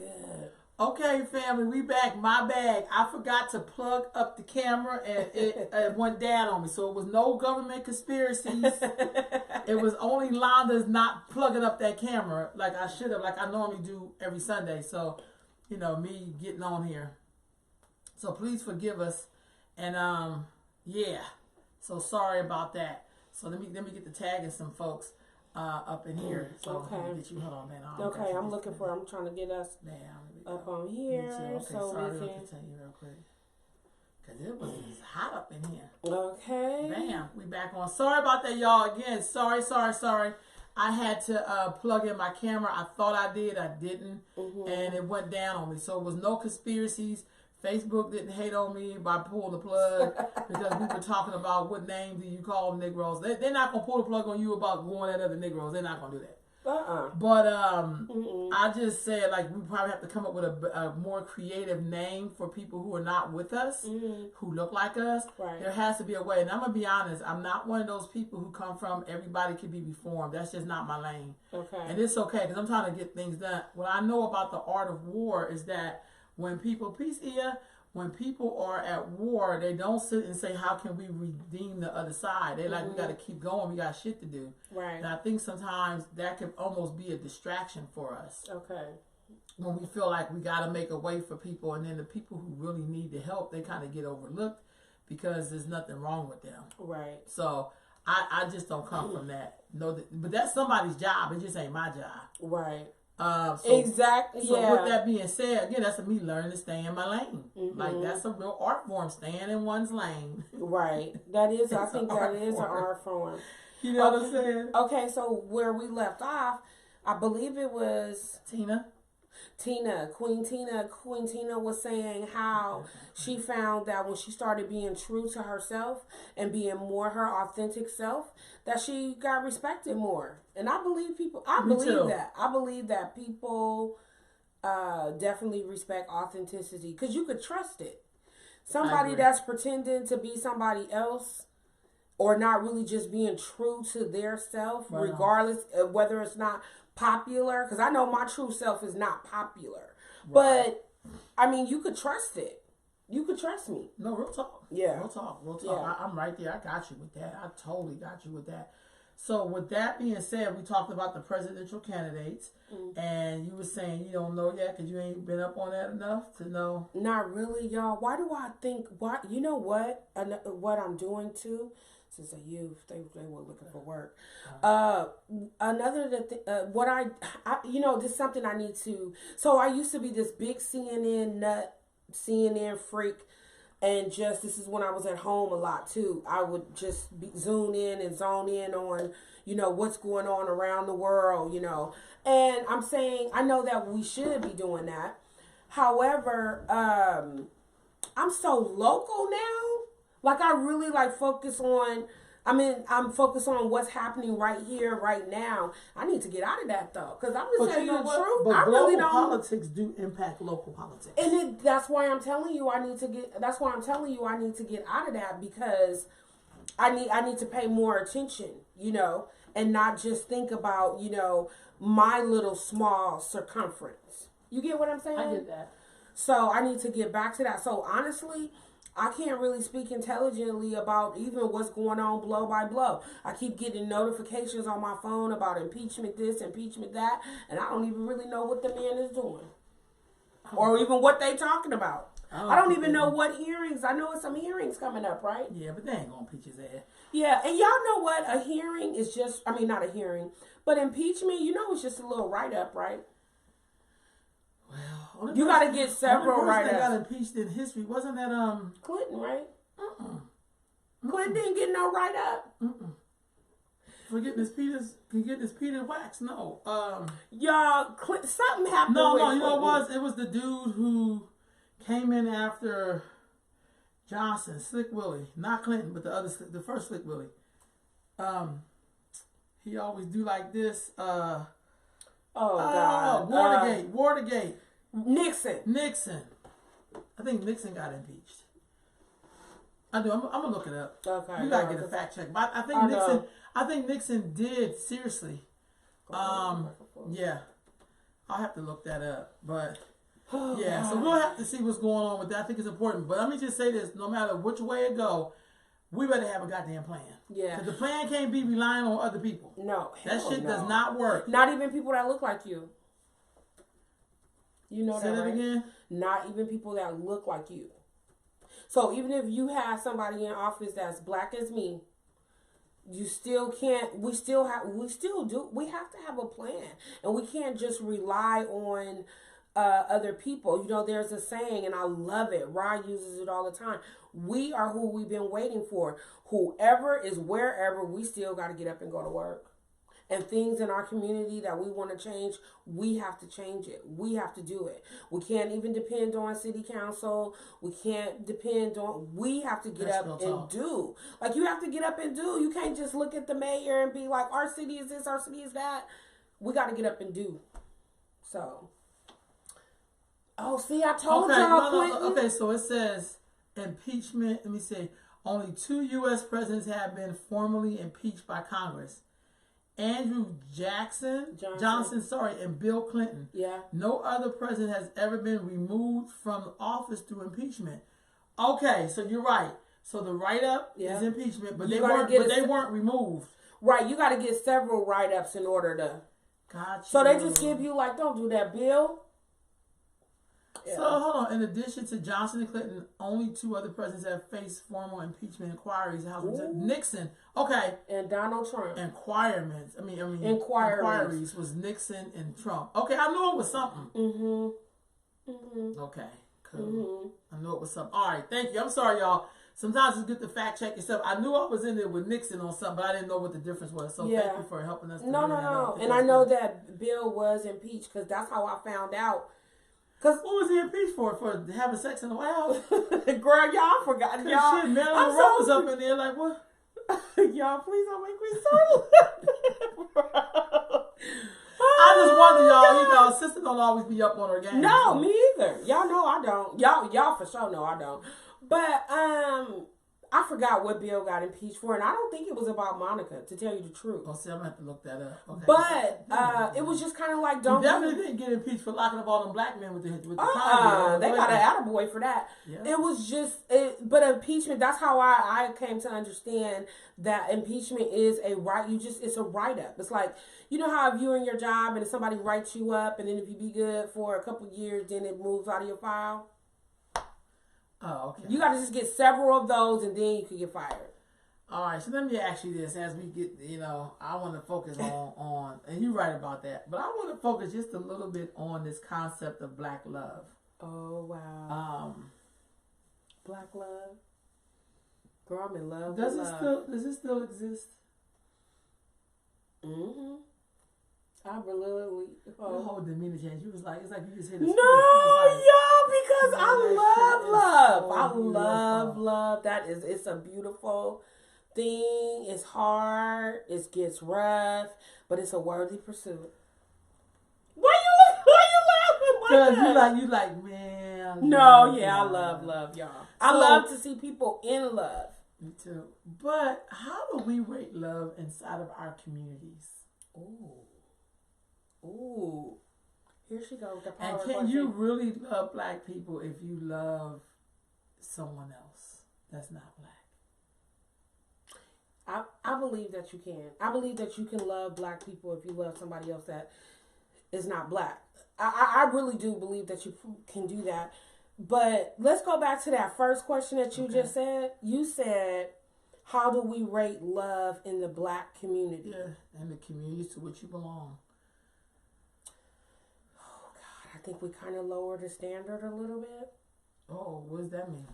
good. Okay, family, we back. My bag. I forgot to plug up the camera and it went down on me. So it was no government conspiracies. It was only Londa's not plugging up that camera like I should have, like I normally do every Sunday. So, me getting on here. So please forgive us. And yeah. So sorry about that. So let me get the tagging some folks up in here. So okay. Get you. Hold on, man. Okay, I'm looking for. I'm trying to get us up on here. Okay, so sorry, we can continue real quick. Cause it was hot up in here. Okay. Bam, we back on. Sorry about that, y'all. Again, sorry. I had to plug in my camera. I thought I did. I didn't, and it went down on me. So it was no conspiracies. Facebook didn't hate on me by pulling the plug because we were talking about what name do you call Negroes. They're not going to pull the plug on you about going at other Negroes. They're not going to do that. But I just said, like, we probably have to come up with a more creative name for people who are not with us, who look like us. Right. There has to be a way. And I'm going to be honest, I'm not one of those people who come from everybody can be reformed. That's just not my lane. Okay. And it's okay because I'm trying to get things done. What I know about the art of war is that when people, when people are at war, they don't sit and say, how can we redeem the other side? They're like, we got to keep going. We got shit to do. Right. And I think sometimes that can almost be a distraction for us. Okay. When we feel like we got to make a way for people, and then the people who really need the help, they kind of get overlooked because there's nothing wrong with them. Right. So I just don't come from that. No, but that's somebody's job. It just ain't my job. Right. Exactly. So yeah. with that being said, again, that's me learning to stay in my lane. Like that's a real art form, staying in one's lane. Right. That is. I think that is an art form. You know what I'm saying? Okay. So where we left off, I believe it was Queen Tina was saying how she found that when she started being true to herself and being more her authentic self, that she got respected more. And I believe I believe that people definitely respect authenticity because you could trust it. Somebody that's pretending to be somebody else or not really just being true to their self, regardless of whether it's not popular, because I know my true self is not popular, but I mean, you could trust it. You could trust me. No, real talk. Yeah. Real talk. Yeah. I'm right there. I got you with that. I totally got you with that. So with that being said, we talked about the presidential candidates, and you were saying you don't know yet because you ain't been up on that enough to know. Not really, y'all. Why do I think? Why? You know what? What I'm doing too. Since a youth, they were looking for work. What I this is something I need to. So I used to be this big CNN nut, CNN freak, and this is when I was at home a lot too. I would just zone in on, what's going on around the world, And I'm saying I know that we should be doing that. However, I'm so local now. Like, I really, focus on, I'm focused on what's happening right here, right now. I need to get out of that, though. Because I'm just telling you the truth. But I really don't. Politics do impact local politics. And that's why I'm telling you I need to get out of that, because I need to pay more attention, and not just think about, my little small circumference. You get what I'm saying? I get that. So I need to get back to that. So honestly, I can't really speak intelligently about even what's going on blow by blow. I keep getting notifications on my phone about impeachment this, impeachment that, and I don't even really know what the man is doing. Or even what they talking about. I don't even know what hearings. I know it's some hearings coming up, right? Yeah, but they ain't going to impeach his ass. Yeah, and y'all know what? A hearing is just, not a hearing, but impeachment, it's just a little write-up, right? Well, you got to get several write-ups. That got impeached in history. Wasn't that Clinton, right? Clinton didn't get no write-up. For getting his Peter wax. No. Y'all, something happened. No, you know what it was? It was the dude who came in after Johnson, Slick Willie, not Clinton, but the first Slick Willie. He always do like this. God. Watergate. Nixon. I think Nixon got impeached. I do. I'm gonna look it up. Okay. You gotta get a fact check. But I think Nixon did seriously. Yeah. I'll have to look that up. But Oh, Yeah, so God. we'll have to see what's going on with that. I think it's important. But let me just say this: no matter which way it go, we better have a goddamn plan. Yeah. Because the plan can't be relying on other people. No, That hell shit no. does not work. Not even people that look like you. You know Say that right? again? Not even people that look like you. So even if you have somebody in office that's black as me, you still can't. We have to have a plan, and we can't just rely on other people. You know, there's a saying, and I love it. Rod uses it all the time. We are who we've been waiting for. Whoever is wherever, we still got to get up and go to work. And things in our community that we want to change, we have to change it. We have to do it. We can't even depend on city council. We can't depend on, we have to get up and do. Like, you have to get up and do. You can't just look at the mayor and be like, our city is this, our city is that. We got to get up and do. So, oh, see, I told y'all, Clinton. Okay, so it says impeachment. Let me see. Only 2 U.S. presidents have been formally impeached by Congress. Andrew Johnson, and Bill Clinton. Yeah. No other president has ever been removed from office through impeachment. Okay, so you're right. So the write-up is impeachment, but they weren't removed. Right, you got to get several write-ups in order to. Gotcha. So they just give you like, don't do that, Bill. Yeah. So hold on. In addition to Johnson and Clinton, only 2 other presidents have faced formal impeachment inquiries. Nixon, okay, and Donald Trump. Inquiries was Nixon and Trump. Okay, I knew it was something. Okay, cool. I knew it was something. All right, thank you. I'm sorry, y'all. Sometimes it's good to fact check yourself. I knew I was in there with Nixon on something, but I didn't know what the difference was. So thank you for helping us. No. And I know that Bill was impeached because that's how I found out. Cause what was he impeached for? For having sex in the White House? Girl, y'all forgot. Y'all, shit, Marilyn Monroe was up in there like what? Y'all, please don't make me so. I just wonder, y'all. You know, sister don't always be up on her game. No, me either. Y'all know I don't. Y'all for sure know I don't. But I forgot what Bill got impeached for, and I don't think it was about Monica, to tell you the truth. Oh, see, I'm gonna have to look that up. Okay. But it was just kind of like, don't. He definitely didn't get impeached for locking up all them black men with the crime. They got an attaboy for that. Yeah. It was just, but impeachment. That's how I came to understand that impeachment is a right. It's a write up. It's like, you know how if you're in your job and if somebody writes you up, and then if you be good for a couple of years, then it moves out of your file. Oh, okay. You got to just get several of those, and then you can get fired. All right, so let me ask you this: as we get, I want to focus on, and you're right about that, but I want to focus just a little bit on this concept of black love. Oh wow. Black love. Girl, I'm in love. Does it still exist? Mm-hmm. I really. Your whole demeanor changed. You was like, it's like you just hit a No, like, y'all, because I love love. So I love love. It's a beautiful thing. It's hard. It gets rough, but it's a worthy pursuit. Why you laughing like that? You like, man. No, yeah, I love love, y'all. I love to see people in love. Me too. But how do we rate love inside of our communities? Ooh. Here she goes. The power and can you really love black people if you love someone else that's not black? I believe that you can. I believe that you can love black people if you love somebody else that is not black. I really do believe that you can do that. But let's go back to that first question that you just said. You said, how do we rate love in the black community? Yeah, and the communities to which you belong. Oh, God, I think we kind of lowered the standard a little bit. Oh, what does that mean?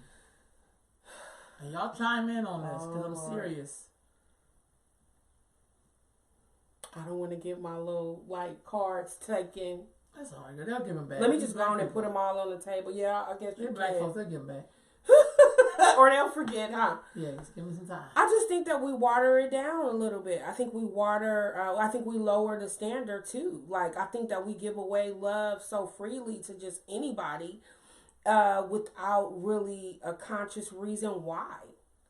And y'all chime in on this, because I'm serious. I don't want to get my little, cards taken. That's all right, girl. They'll give them back. Let me just go on and put them all on the table. Yeah, I guess you can. Black folks, they'll give them back. Or they'll forget, huh? Yeah, just give me some time. I just think that we water it down a little bit. I think we I think we lower the standard too. Like, I think that we give away love so freely to just anybody without really a conscious reason why.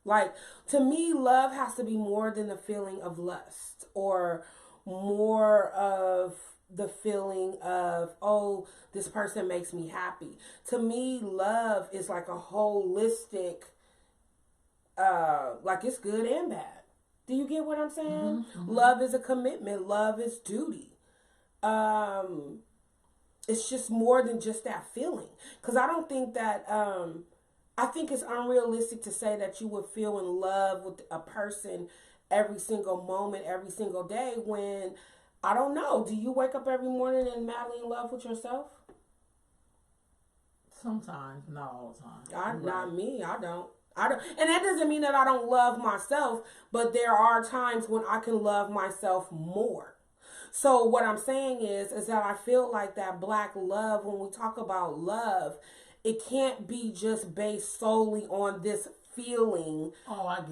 Like, to me, love has to be more than the feeling of lust or more of the feeling of, oh, this person makes me happy. To me, love is like a holistic, like it's good and bad. Do you get what I'm saying? Love is a commitment. Love is duty. It's just more than just that feeling. Because I don't think that, I think it's unrealistic to say that you would feel in love with a person every single moment, every single day when, I don't know, do you wake up every morning and madly in love with yourself? Sometimes, not all the time. Not me. I don't. And that doesn't mean that I don't love myself, but there are times when I can love myself more. So what I'm saying is that I feel like that black love, when we talk about love, it can't be just based solely on this feeling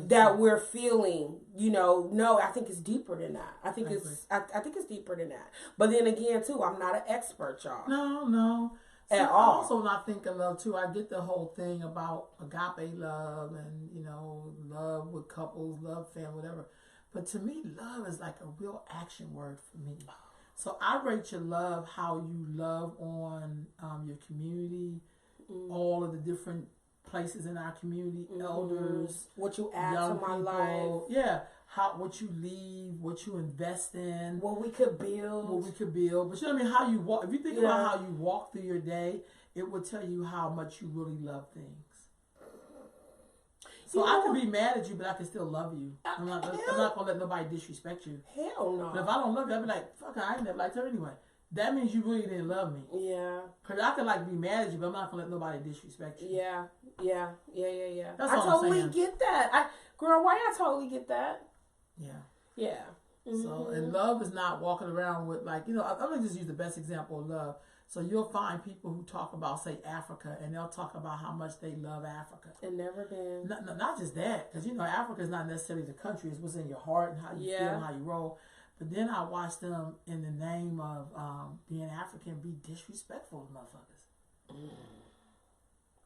that we're feeling, no, I think it's deeper than that. I think it's deeper than that. But then again, too, I'm not an expert, y'all. No. See, at all. Also, when I think of love too, I get the whole thing about agape love and love with couples, love family, whatever. But to me, love is like a real action word for me. So I rate your love how you love on your community, all of the different places in our community, elders, what you add young to my people, life, what you leave, what you invest in, what we could build. But you know what I mean? How you walk. If you think about how you walk through your day, it will tell you how much you really love things. So I can be mad at you, but I can still love you. I'm not gonna let nobody disrespect you. Hell no. But if I don't love you, I'll be like, fuck, I ain't never liked her anyway. That means you really didn't love me. Yeah. Cause I could be mad at you, but I'm not gonna let nobody disrespect you. Yeah. That's I all totally I'm saying. get that. Girl, why I totally get that? Yeah. Mm-hmm. So, and love is not walking around with I'm gonna just use the best example of love. So you'll find people who talk about, say, Africa, and they'll talk about how much they love Africa. And never been. Not just that, because Africa is not necessarily the country; it's what's in your heart and how you feel and how you roll. But then I watch them, in the name of being African, be disrespectful to motherfuckers.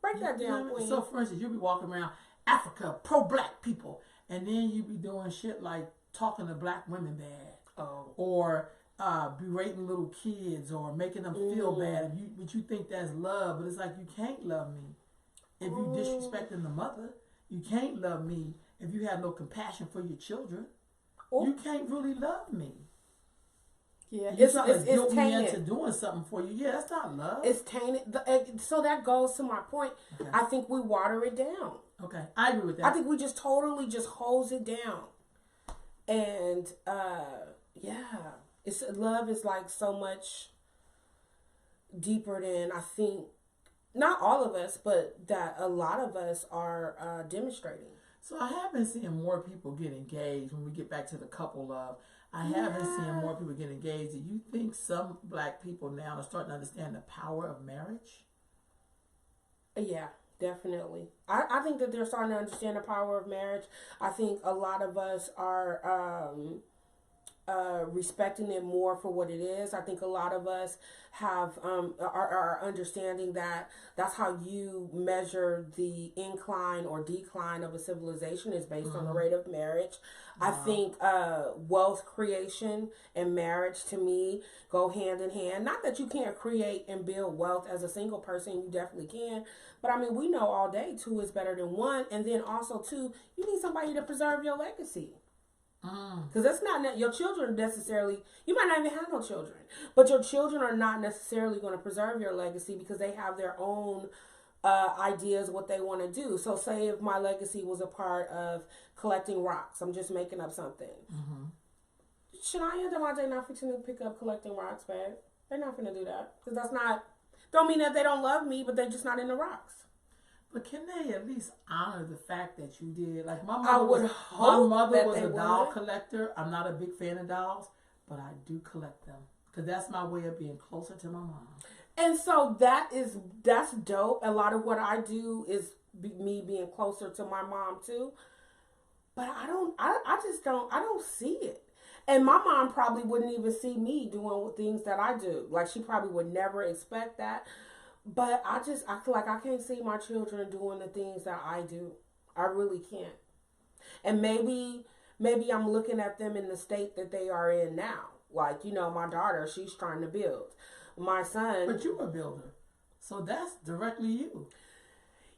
Break that down, Queen. So, for instance, you'll be walking around Africa, pro-black people, and then you be doing shit like talking to black women bad, or berating little kids, or making them feel bad. But you think that's love, but it's like, you can't love me if you disrespecting the mother. You can't love me if you have no compassion for your children. You can't really love me. Yeah, it's tainted. Me into doing something for you. Yeah, that's not love. It's tainted. So that goes to my point. Okay. I think we water it down. Okay, I agree with that. I think we just totally just hose it down. And it's love is like so much deeper than I think. Not all of us, but that a lot of us are demonstrating. So I have been seeing more people get engaged when we get back to the couple love. I have been seeing more people get engaged. Do you think some black people now are starting to understand the power of marriage? Yeah, definitely. I think that they're starting to understand the power of marriage. I think a lot of us are respecting it more for what it is. I think a lot of us have are understanding that that's how you measure the incline or decline of a civilization is based on the rate of marriage. Wow. I think wealth creation and marriage, to me, go hand in hand. Not that you can't create and build wealth as a single person, you definitely can. But I mean, we know all day 2 is better than 1. And then also, 2, you need somebody to preserve your legacy. Because that's not your children necessarily. You might not even have no children, but your children are not necessarily going to preserve your legacy because they have their own ideas what they want to do. So, say if my legacy was a part of collecting rocks, I'm just making up something. Shania and Devontae not fixing to pick up collecting rocks, babe. They're not going to do that because that's not. Don't mean that they don't love me, but they're just not into rocks. But can they at least honor the fact that you did? Like my mother was a doll collector. I'm not a big fan of dolls, but I do collect them because that's my way of being closer to my mom. And so that's dope. A lot of what I do is me being closer to my mom too. But I don't see it. And my mom probably wouldn't even see me doing things that I do. Like she probably would never expect that. But I feel like I can't see my children doing the things that I do. I really can't. And maybe I'm looking at them in the state that they are in now. Like, you know, my daughter, she's trying to build. My son. But you're a builder. So that's directly you.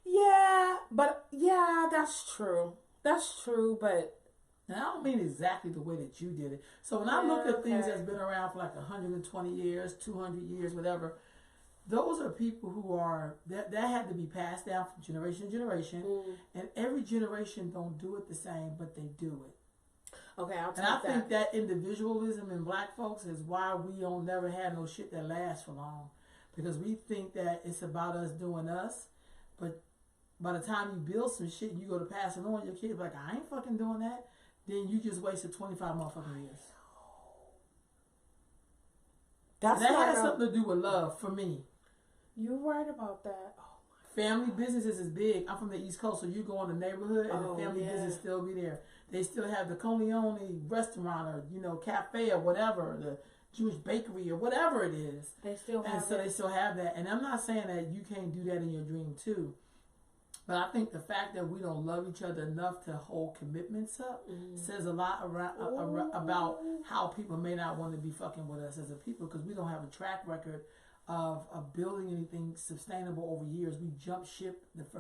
Yeah, but yeah, that's true. That's true, but. And I don't mean exactly the way that you did it. So when I look at things that's been around for like 120 years, 200 years, whatever, those are people who are, that had to be passed down from generation to generation. And every generation don't do it the same, but they do it. Okay, I'll take that. And I think that that individualism in black folks is why we don't never have no shit that lasts for long. Because we think that it's about us doing us, but by the time you build some shit and you go to pass it on, your kid like, I ain't fucking doing that. Then you just wasted 25 motherfucking years. That has something to do with love for me. You're right about that. Oh my family businesses is big. I'm from the East Coast, so you go in the neighborhood and the family business still be there. They still have the Corleone restaurant or, you know, cafe or whatever, the Jewish bakery or whatever it is. They still have and so they still have that. And I'm not saying that you can't do that in your dream too. But I think the fact that we don't love each other enough to hold commitments up says a lot about how people may not want to be fucking with us as a people, because we don't have a track record of building anything sustainable over years. We jump ship. It's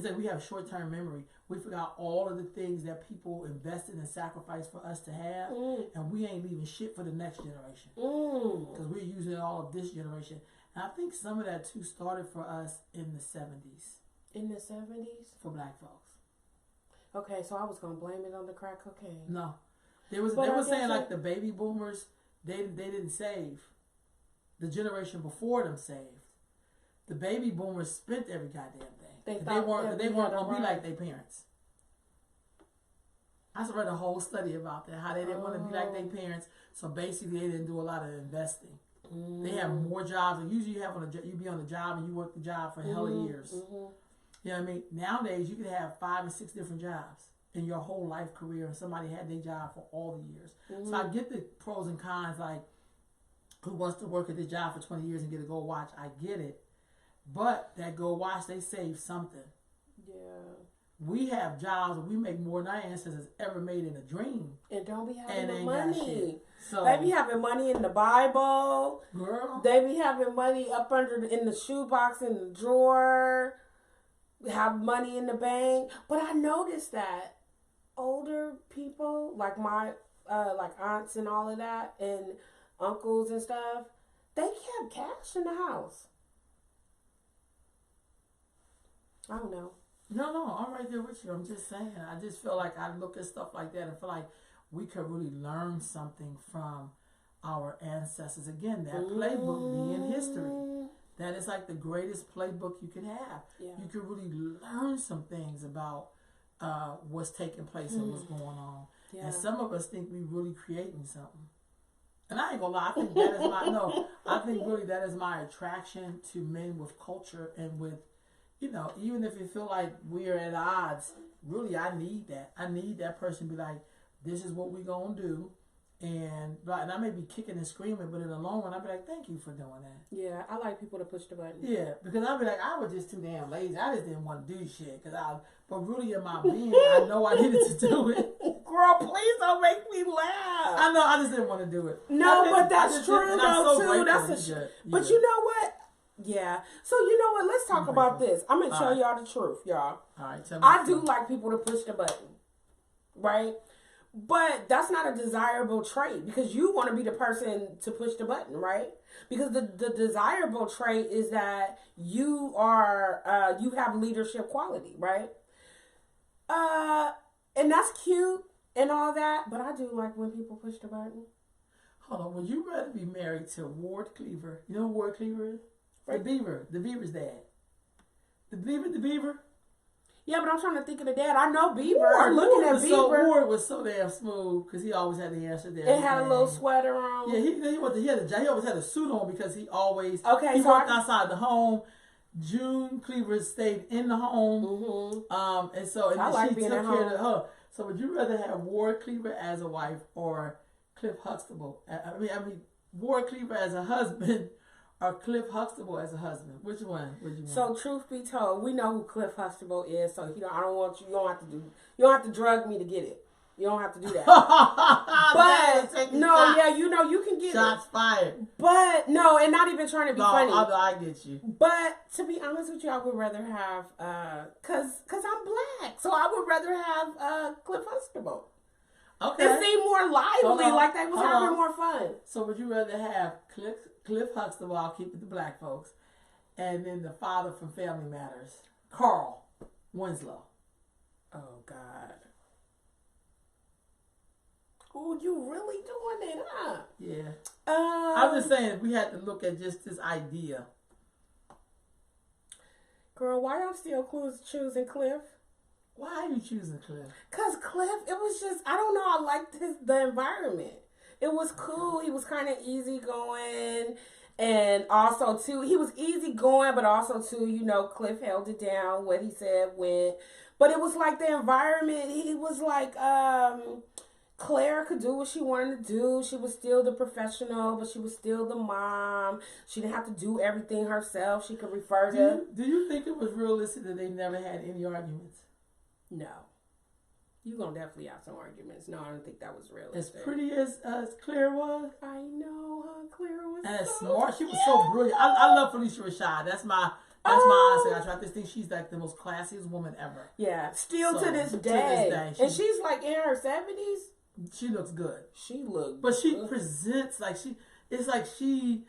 like we have short-term memory. We forgot all of the things that people invested and sacrificed for us to have, and we ain't leaving shit for the next generation because we're using all of this generation. And I think some of that too started for us in the 70s. In the 70s? For black folks. Okay, so I was going to blame it on the crack cocaine. No. They were saying like the baby boomers, they didn't save. The generation before them saved. The baby boomers spent every goddamn thing. They weren't going to be like their parents. I read a whole study about that, how they didn't want to be like their parents. So basically they didn't do a lot of investing. They have more jobs. And usually you be on the job and you work the job for hella years. You know what I mean? Nowadays, you could have 5 or 6 different jobs in your whole life career, and somebody had their job for all the years. So I get the pros and cons, like who wants to work at this job for 20 years and get a gold watch. I get it. But that gold watch, they save something. Yeah. We have jobs and we make more than our ancestors ever made in a dream. And don't be having no money. So, they be having money in the Bible. Girl. They be having money up in the shoebox in the drawer. Have money in the bank. But I noticed that older people, like my like aunts and all of that, and uncles and stuff, they kept cash in the house. I don't know. No, I'm right there with you. I'm just saying. I just feel like I look at stuff like that and feel like we could really learn something from our ancestors. Again, that playbook being history. That is like the greatest playbook you can have. Yeah. You can really learn some things about what's taking place and what's going on. Yeah. And some of us think we're really creating something. And I ain't gonna lie, I think that is I think really that is my attraction to men with culture and with, you know, even if you feel like we're at odds, really I need that. I need that person to be like, this is what we're gonna do. And I may be kicking and screaming, but in the long run, I'll be like, thank you for doing that. Yeah, I like people to push the button. Yeah, because I'll be like, I was just too damn lazy. I just didn't want to do shit. But really in my being, I know I needed to do it. Girl, please don't make me laugh. I know, I just didn't want to do it. No, but that's true though, too. But you know what? Yeah. So you know what? Let's talk about this. I'm going to tell y'all the truth, y'all. All right, tell me. I do like people to push the button. Right? But that's not a desirable trait, because you want to be the person to push the button, right? Because the desirable trait is that you are you have leadership quality, right? And that's cute and all that, but I do like when people push the button. Hold on, would you rather be married to Ward Cleaver? You know who Ward Cleaver is? Right. The Beaver's dad. The Beaver. Yeah, but I'm trying to think of the dad. I know Beaver. I'm looking at Beaver. Ward was so damn smooth because he always had the answer there. It had a little sweater on. Yeah, he always had a suit on because he always he worked outside the home. June Cleaver stayed in the home. And so she took care of her. So would you rather have Ward Cleaver as a wife or Cliff Huxtable? I mean Ward Cleaver as a husband. Or Cliff Huxtable as a husband. Which one would you want? So truth be told, we know who Cliff Huxtable is. So you don't have to drug me to get it. You don't have to do that. But no, yeah, you know, you can get shots fired. But no, and not even trying to be funny. I get you. But to be honest with you, I would rather have cause I'm black, so I would rather have Cliff Huxtable. Okay. It seemed more lively, like they was having more fun. So would you rather have Cliff Huxtable? I'll keep it to black folks, and then the father from Family Matters, Carl Winslow. Oh God. Oh, you really doing it, huh? Yeah. I'm just saying, if we had to look at just this idea. Girl, why I'm still choosing Cliff? Why are you choosing Cliff? Because Cliff, it was just, I don't know, I liked the environment. It was cool. He was kind of easygoing. And also, too, he was easygoing, but also, too, you know, Cliff held it down. What he said went. But it was like the environment. He was like, Claire could do what she wanted to do. She was still the professional, but she was still the mom. She didn't have to do everything herself. She could refer to. Do you think it was realistic that they never had any arguments? No. You're going to definitely have some arguments. No, I don't think that was realistic. As pretty as Claire was. I know, huh? Claire was and as so smart. She was cute. so brilliant. I love Felicia Rashad. That's my answer. I try to think she's like the most classiest woman ever. Yeah. Still to this day. And she's like in her 70s. She looks good. She looked But she good. presents like it's like she,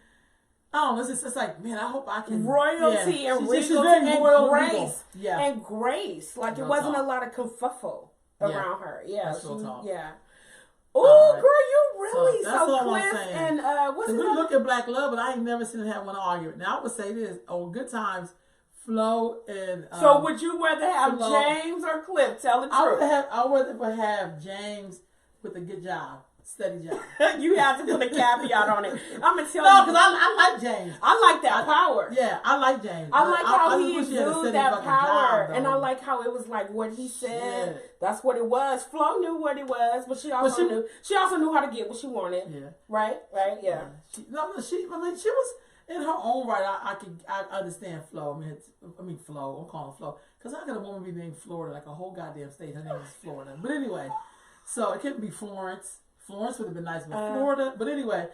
I don't know, it's just like, man, I hope I can. Royalty and she's regal very and royal grace. legal. Yeah. And grace. Like Real it wasn't talk. a lot of kerfuffle around her. Yeah. That's real talk. Yeah. Oh, right. girl, you really that's all I'm Cliff saying. and what's his we name? look at Black Love, but I ain't never seen them have one argument. Now I would say this: on Good Times, Flo and So would you rather have Flo, James or Cliff? Tell the truth. I would rather have James with a good job, steady job. You have to put a caveat on it. I'm gonna tell No, you. because I like James. I like that power. Yeah, I like James. I like how he wish had a exuded steady that fucking power, job, and I though. like how it was like what he said. Shit. That's what it was. Flo knew what it was, but she also knew. She also knew how to get what she wanted. Yeah. Right. Yeah. She was in her own right. I understand Flo. Flo. I'm calling her Flo because how could a woman be named Florida, like a whole goddamn state? Her name is Florida. But anyway, so it couldn't be Florence. Florence would have been nice, but Florida. But anyway,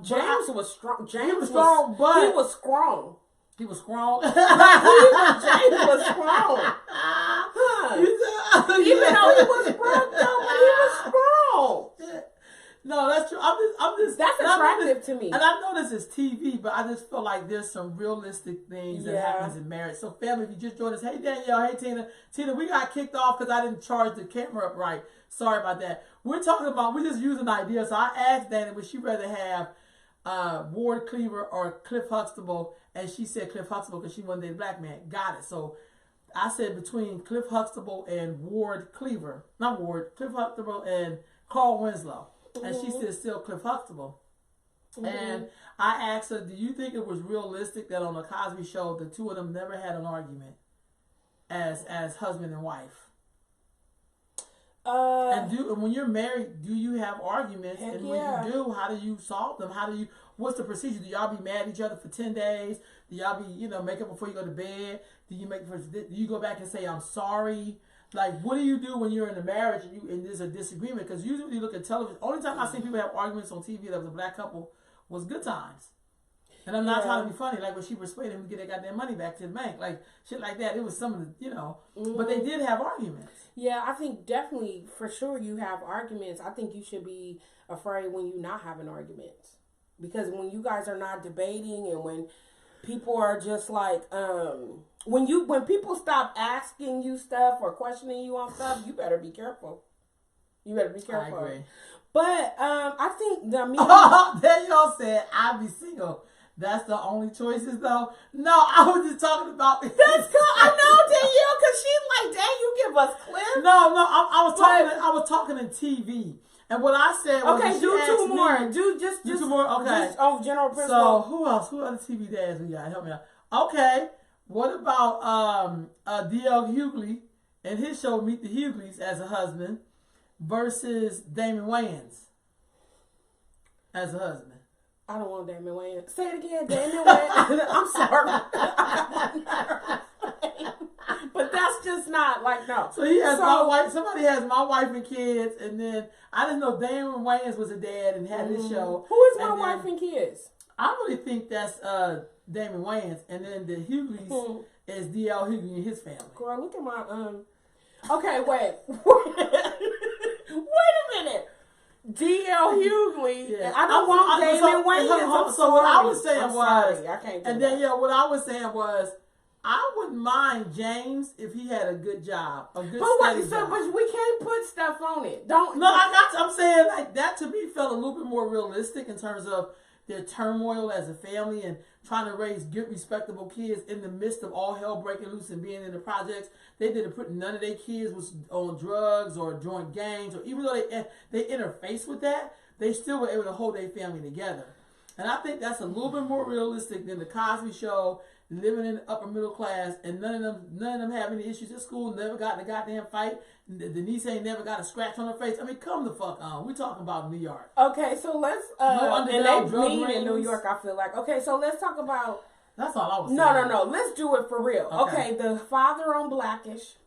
James was strong. James was strong, but he was strong. He was strong. James was strong. Huh. Even though he was broke, though, but he was strong. No, that's true. I'm just. That's attractive to me. And I know this is TV, but I just feel like there's some realistic things that happens in marriage. So, family, if you just joined us, hey Danielle, hey Tina, we got kicked off because I didn't charge the camera up right. Sorry about that. We're just using ideas. So I asked Dana, would she rather have Ward Cleaver or Cliff Huxtable? And she said Cliff Huxtable because she wanted to date a black man. Got it. So I said between Cliff Huxtable and Ward Cleaver. Not Ward, Cliff Huxtable and Carl Winslow. And she said still Cliff Huxtable. And I asked her, do you think it was realistic that on the Cosby Show the two of them never had an argument as husband and wife? And when you're married, do you have arguments? And when you do, how do you solve them? What's the procedure? Do y'all be mad at each other for 10 days? Do y'all be, make up before you go to bed? Do you go back and say, I'm sorry? Like, what do you do when you're in a marriage and there's a disagreement? Because usually when you look at television, only time I've seen people have arguments on TV that was a black couple was Good Times. And I'm not trying to be funny, like when she persuaded him to get their goddamn money back to the bank. Like, shit like that. It was some of the, but they did have arguments. Yeah, I think definitely, for sure, you have arguments. I think you should be afraid when you're not having arguments. Because when you guys are not debating and when people are just like, when people stop asking you stuff or questioning you on stuff, you better be careful. You better be careful. I agree. But I think Then y'all said I'd be single. That's the only choices though. No, I was just talking about. That's cool. I know Danielle, because she's like, "Dang, you give us clips." No, I was talking in TV, and what I said was, okay, do two more. Do two more. Okay. Just on general principle. So who else? Who other TV dads we got? Help me out. Okay, what about D.L. Hughley and his show Meet the Hughleys as a husband versus Damon Wayans as a husband? I don't want Damon Wayans. Say it again, Damon Wayans. I'm sorry. But that's just not Like, no. So he has my wife. Somebody has my wife and kids, and then I didn't know Damon Wayans was a dad and had his show. Who is my wife and kids? I really think that's Damon Wayans, and then the Hugleys is D.L. Hughley and his family. Girl, look at my Okay, wait. Wait a minute. D.L. Hughley. Yeah. I don't want Damon Wayans. So what I was saying was, I can't do and then what I was saying was, I wouldn't mind James if he had a good job, a good steady job. But we can't put stuff on it. Don't. No, I'm saying like that to me felt a little bit more realistic in terms of their turmoil as a family and trying to raise good, respectable kids in the midst of all hell breaking loose and being in the projects. They didn't put none of their kids was on drugs or joined gangs, or even though they interfaced with that, they still were able to hold their family together. And I think that's a little bit more realistic than the Cosby Show, living in the upper middle class, and none of them have any issues at school, never got in a goddamn fight. The niece ain't never got a scratch on her face. I mean, come the fuck on. We talking about New York. Okay, so let's no and they mean in New York, I feel like. Okay, so let's talk about. That's all I was saying. No. Let's do it for real. Okay, the father on Blackish.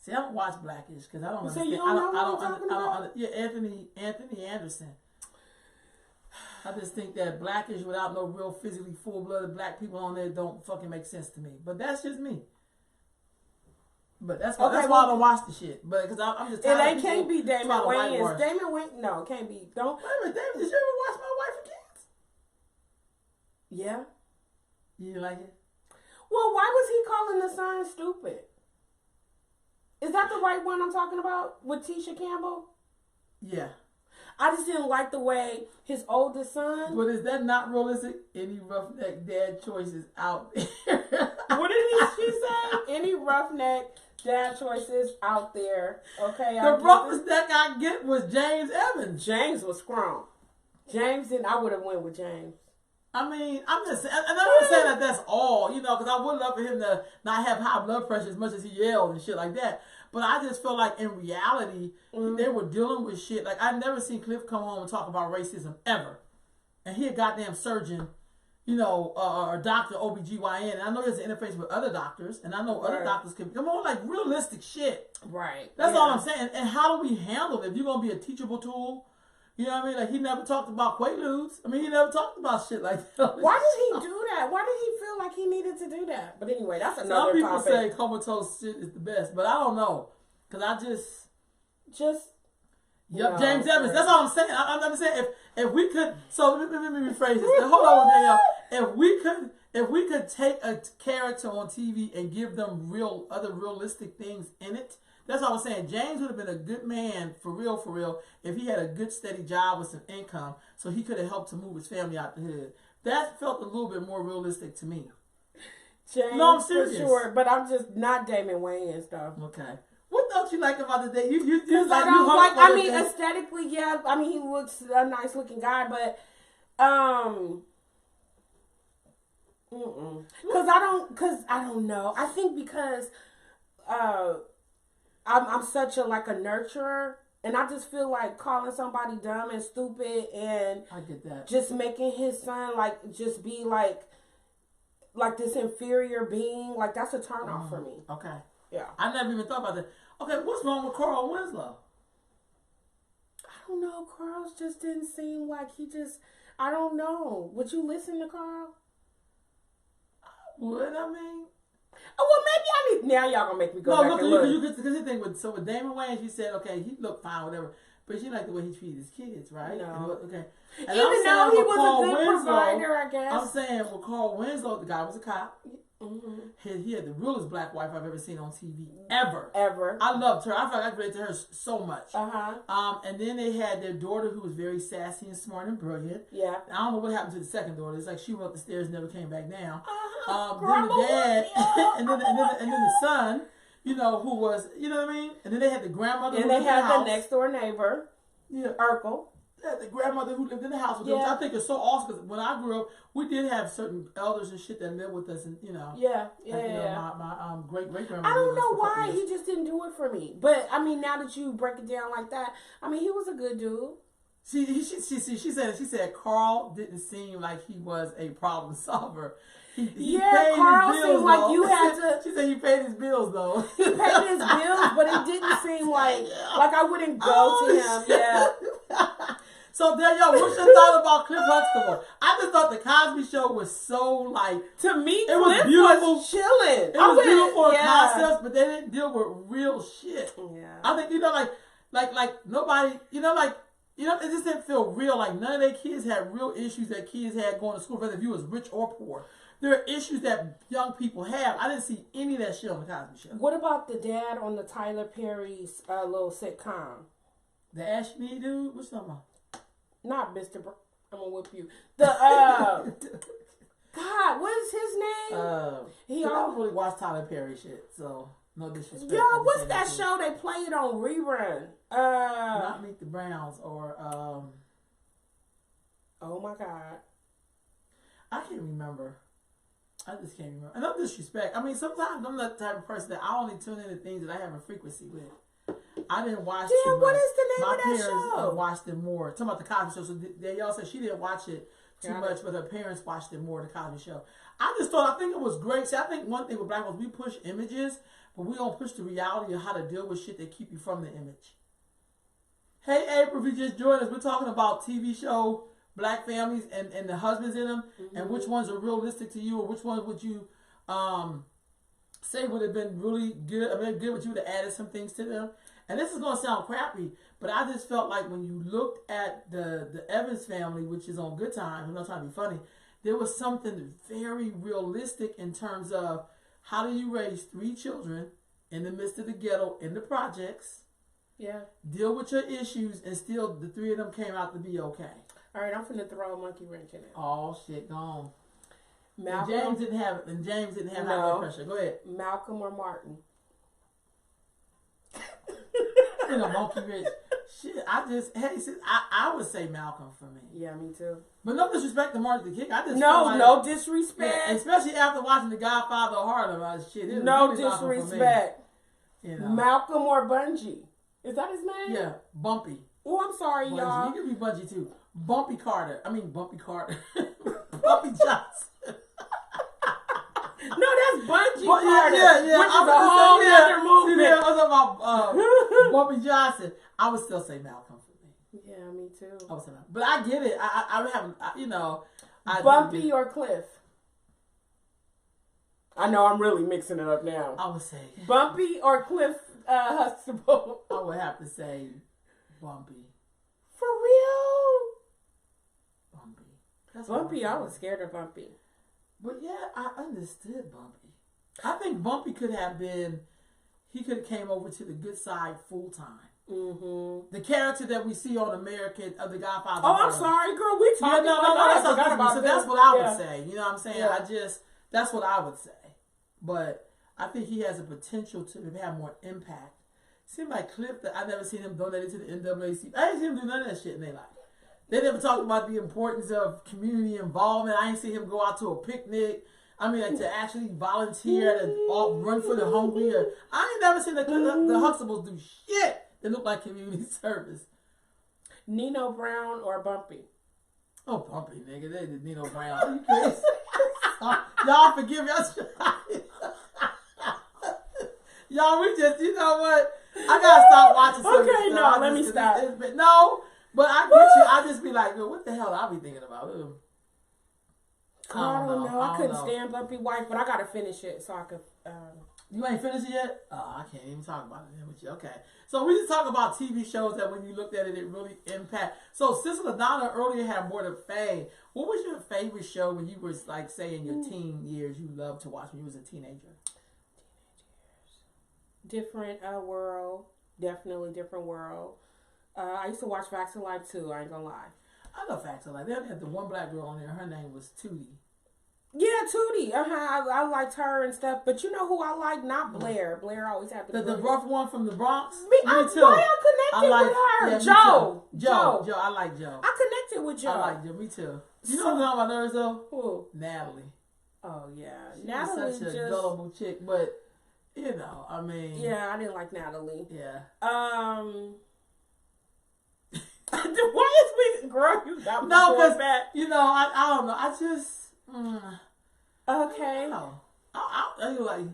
See, I don't watch Blackish because I don't understand. You don't know what I'm talking about? Yeah, Anthony Anderson. I just think that Blackish without no real physically full-blooded black people on there don't fucking make sense to me. But that's just me. But that's why I don't watch the shit. But because I'm just tired. And they can't be Damon Wayans. Damon Wayans, no, can't be. Don't. Wait a minute, Damon, did you ever watch My Wife and Kids? Yeah. You didn't like it? Well, why was he calling the son stupid? Is that the right one I'm talking about with Tisha Campbell? Yeah. I just didn't like the way his oldest son. But is that not realistic? Any roughneck dad choices out there? What did she say? Any roughneck dad choices out there? Okay. The roughest neck I get was James Evans. James was strong. James didn't. I would have went with James. I mean, I'm just saying, and I'm not saying that that's all, because I would love for him to not have high blood pressure as much as he yelled and shit like that. But I just feel like in reality, they were dealing with shit. Like, I've never seen Cliff come home and talk about racism ever. And he a goddamn surgeon, or doctor, OBGYN. And I know he has an interface with other doctors. And I know other doctors can come on, like, realistic shit. Right. That's all I'm saying. And how do we handle it? If you're going to be a teachable tool, you know what I mean? Like, he never talked about Quaaludes. I mean, he never talked about shit like that. Why did he do that? Why did he feel like he needed to do that? But anyway, that's another topic. Some people say comatose shit is the best, but I don't know. Because I just... Yep, no, James Evans. That's all I'm saying. I'm saying if we could... So, let me rephrase this. Hold on, Danielle. If we could take a character on TV and give them other realistic things in it, that's what I was saying. James would have been a good man, for real, if he had a good, steady job with some income, so he could have helped to move his family out the hood. That felt a little bit more realistic to me. James, no, I'm serious. For sure, but I'm just not Damon Wayans, though. Okay. What don't you like about the day? I mean, aesthetically, yeah. I mean, he looks a nice looking guy, but because I don't know. I think because I'm such a nurturer, and I just feel like calling somebody dumb and stupid, and I get that. Just making his son just be like this inferior being, that's a turnoff for me. Okay. Yeah. I never even thought about that. Okay, what's wrong with Carl Winslow? I don't know. Carl just didn't seem like I don't know. Would you listen to Carl? Would I mean? Oh, well, maybe now y'all gonna make me go back and look. Because the thing with Damon Wayans, you said, okay, he looked fine, whatever, but you like the way he treated his kids, right? No. Okay. And even though he was a good provider, I guess. I'm saying with Carl Winslow, the guy was a cop. Mm-hmm. He had the realest black wife I've ever seen on TV. Ever. I loved her. I felt like I related to her so much. And then they had their daughter who was very sassy and smart and brilliant. Yeah. I don't know what happened to the second daughter. It's like she went up the stairs and never came back down. Then the dad, and then the son, who was, you know what I mean? And then they had the grandmother. And they had the next door neighbor. Yeah. Urkel. Yeah, the grandmother who lived in the house with them, which I think is so awesome. Because when I grew up, we did have certain elders and shit that lived with us, and Yeah. My great grandmother. I don't know why he just didn't do it for me, but I mean, now that you break it down like that, I mean, he was a good dude. She said Carl didn't seem like he was a problem solver. He Yeah, paid Carl his bills, seemed like though. you had to. She said you paid his bills though. He paid his bills, but it didn't seem like I wouldn't go to him. Yeah. So Danielle, what's your thought about Cliff Huxtable? I just thought the Cosby Show was so like, To me, it was Cliff beautiful. was chilling. It was beautiful yeah. concepts, but they didn't deal with real shit. Yeah. I think like nobody, it just didn't feel real. Like none of their kids had real issues that kids had going to school, whether you was rich or poor. There are issues that young people have. I didn't see any of that shit on the Cosby Show. What about the dad on the Tyler Perry's little sitcom? The Ashley dude, what's talking about? Not Mr. I'm gonna whip you. The God, what is his name? He I don't really watch Tyler Perry shit, so no disrespect. Yo, what's that show they play it on rerun? Not Meet the Browns or Oh my God. I can't remember. I just can't remember. And no disrespect. I mean, sometimes I'm the type of person that I only tune into things that I have a frequency with. I didn't watch too much. What is the name My of that parents show? watched it more. Talking about the Cosby Show. So y'all said she didn't watch it too much, but her parents watched it more, the Cosby Show. I think it was great. See, I think one thing with black folks, we push images, but we don't push the reality of how to deal with shit that keep you from the image. Hey, April, if you just joined us, we're talking about TV show black families and the husbands in them, and which ones are realistic to you, or which ones would you say would have been really good. I mean, good with you to add some things to them. And this is going to sound crappy, but I just felt like when you looked at the Evans family, which is on Good Times, I'm not trying to be funny, there was something very realistic in terms of how do you raise 3 children in the midst of the ghetto, in the projects, deal with your issues, and still the 3 of them came out to be okay. All right, I'm finna throw a monkey wrench in it. Oh, shit, gone. Malcolm, James didn't have high blood pressure. Go ahead. Malcolm or Martin? In a monkey wrench. Shit, I would say Malcolm for me. Yeah, me too. But no disrespect to Martin the King. I just no disrespect. Yeah, especially after watching The Godfather of Harlem. Shit, no really disrespect. You know. Malcolm or Bungie? Is that his name? Yeah, Bumpy. Oh, I'm sorry, Bungie. y'all. He could be Bungie too. Bumpy Carter. Bumpy Johnson. No, that's Bungie Well, Carter, yeah. which is a whole other movement. Yeah, I was talking about Bumpy Johnson. I would still say Malcolm for me. Yeah, me too. I would say Malcolm. But I get it. I have, Bumpy or Cliff? I know I'm really mixing it up now. I would say Bumpy or Cliff Huxtable? I would have to say Bumpy. For real? Bumpy. That's Bumpy, I was scared of Bumpy. But yeah, I understood Bumpy. I think Bumpy could have came over to the good side full time. Mm-hmm. The character that we see on American of the Godfather. Oh, I'm sorry, girl. We talking So that's what I would say. You know what I'm saying? Yeah. That's what I would say. But I think he has a potential to have more impact. Seemed like Cliff, that I never seen him donated to the NAACP. I didn't see him do none of that shit in their life. They never talked about the importance of community involvement. I ain't see him go out to a picnic. To actually volunteer to run for the hungry. I ain't never seen the Huxtables do shit that look like community service. Nino Brown or Bumpy? Oh, Bumpy, nigga. They did Nino Brown. Are you crazy? Y'all forgive me. Y'all, we just, you know what? I gotta stop watching some of this Okay, stuff. let me stop. No, but I get you. I just be like, what the hell I be thinking about? I don't know. I couldn't stand Bumpy Wife, but I gotta finish it so I could. You ain't finished it yet? Oh, I can't even talk about it with you. Okay. So we just talk about TV shows that when you looked at it, it really impact. So Sister LaDonna earlier had more to fame. What was your favorite show when you were like, say, in your teen years you loved to watch when you was a teenager? Different world. Definitely different world. I used to watch Facts of Life too. I ain't gonna lie. I love Facts of Life. They had the one black girl on there. Her name was Tootie. Yeah, Tootie. I liked her and stuff. But you know who I like? Not Blair. Blair always had the rough one from the Bronx. Me too. Why I connected with her? Yeah, Joe. I like Joe. I connected with Joe. I like Joe. Me too. You know who's on my nerves though? Who? Natalie. Oh yeah, Natalie such a gullible chick, but you know, I mean. Yeah, I didn't like Natalie. Yeah. Why is we girl? You got no, because you know, I don't know. I just Okay. I like,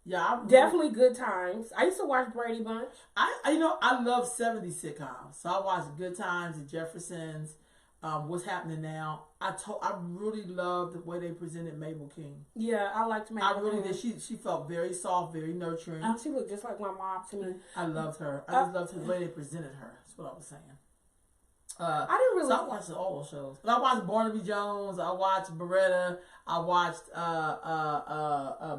yeah, Definitely Good Times. I used to watch Brady Bunch. I love 70s sitcoms. So I watched Good Times, The Jeffersons, What's Happening Now. I really loved the way they presented Mabel King. Yeah, I liked Mabel I really King. did. She felt very soft, very nurturing. She looked just like my mom to me. I loved her. I just loved the way they presented her. That's what I was saying. I didn't really. So I watched all those shows. But I watched Barnaby Jones. I watched Beretta. I watched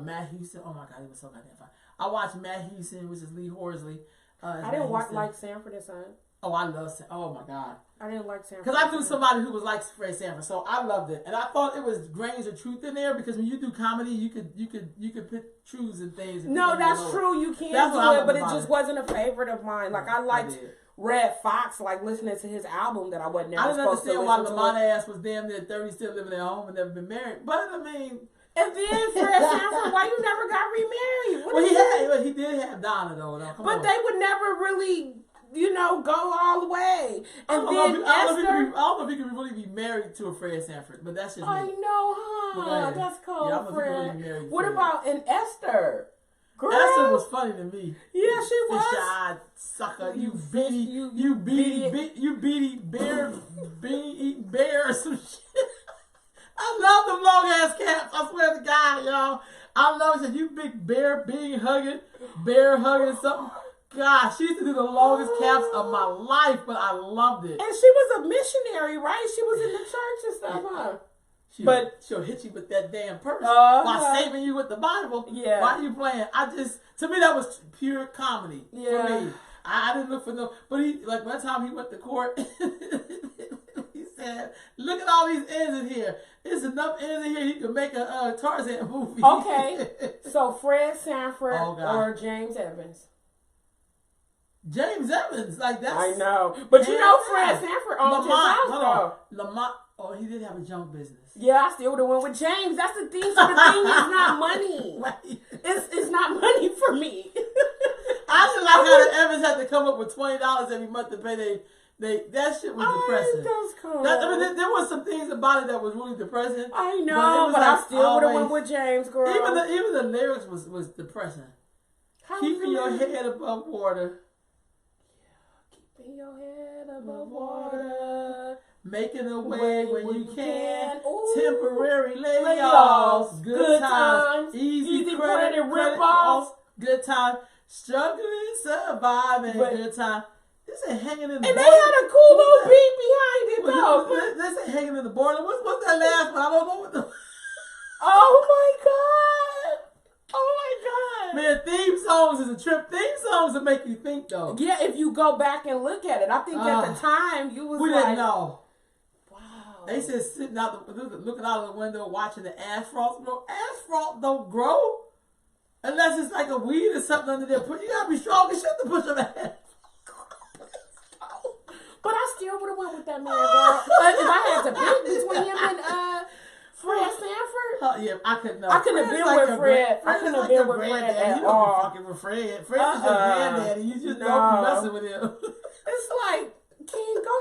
Matt Houston. Oh my God, he was so goddamn fun. I watched Matt Houston, which is Lee Horsley. I didn't like Sanford and Son. Oh, I love. Oh my God. I didn't like Sanford. Because I knew somebody who was like Fred Sanford, so I loved it, and I thought it was grains of truth in there. Because when you do comedy, you could put truths and things. And no, that's true. You can do it, but it just wasn't a favorite of mine. Like I liked Red Fox, like listening to his album that I wasn't never supposed to listen to. I didn't understand why Lamont ass was damn near 30, still living at home and never been married. But I mean. And then Fred Sanford, why you never got remarried? He did have Donna though. But they would never really, go all the way. And I don't know if he could really be married to a Fred Sanford, but that's just me. I know, huh? That's cold, yeah, Fred. Really what about an Esther? Girl. Esther was funny to me. Yeah, she was. Fish-eyed sucker, you beady bear, eating bear or some shit. I love them long ass caps. I swear to God, y'all. I love it. You big bear, bear hugging something. God, she used to do the longest caps of my life, but I loved it. And she was a missionary, right? She was in the church and stuff, huh? She'll hit you with that damn purse while saving you with the Bible. Yeah. Why are you playing? To me, that was pure comedy. Yeah. For me. I didn't look for no, but one time he went to court, he said, look at all these ends in here. There's enough ends in here you can make a Tarzan movie. Okay. So Fred Sanford or James Evans? James Evans, like that's. I know. But Fred Sanford owned his house, though. Lamont, he did have a junk business. Yeah, I still would have went with James. That's the thing. So the thing is not money. It's not money for me. I just like how the Evans had to come up with $20 every month to pay that shit was depressing. That's cool. There was some things about it that was really depressing. I know, but I still would have went with James, girl. Even the lyrics was depressing. Keeping your head above water. Keeping your head above water. Making a way when you can. Ooh. Temporary layoffs. Good times. Easy credit rip-offs. Good times. Struggling, surviving. Good time. This ain't hanging in the border. And they had a cool little beat behind it, though. This ain't hanging in the border. What's that last one? I don't know what the... Oh, my God. Oh, my God. Man, theme songs is a trip. Theme songs will make you think, though. Yeah, if you go back and look at it. I think at the time, you was we didn't know. Wow. They said sitting out, looking out of the window, watching the asphalt grow. Asphalt don't grow. Unless it's like a weed or something under there. You gotta be strong as shit to push them ass. But I still would have went with that man, girl. If I had to pick between him and Fred Sanford. Yeah, I couldn't know. I couldn't have been with Fred. I couldn't have been with Fred at all. You don't be fucking with Fred. Fred is your granddaddy. You just don't be messing with him. It's like, King, go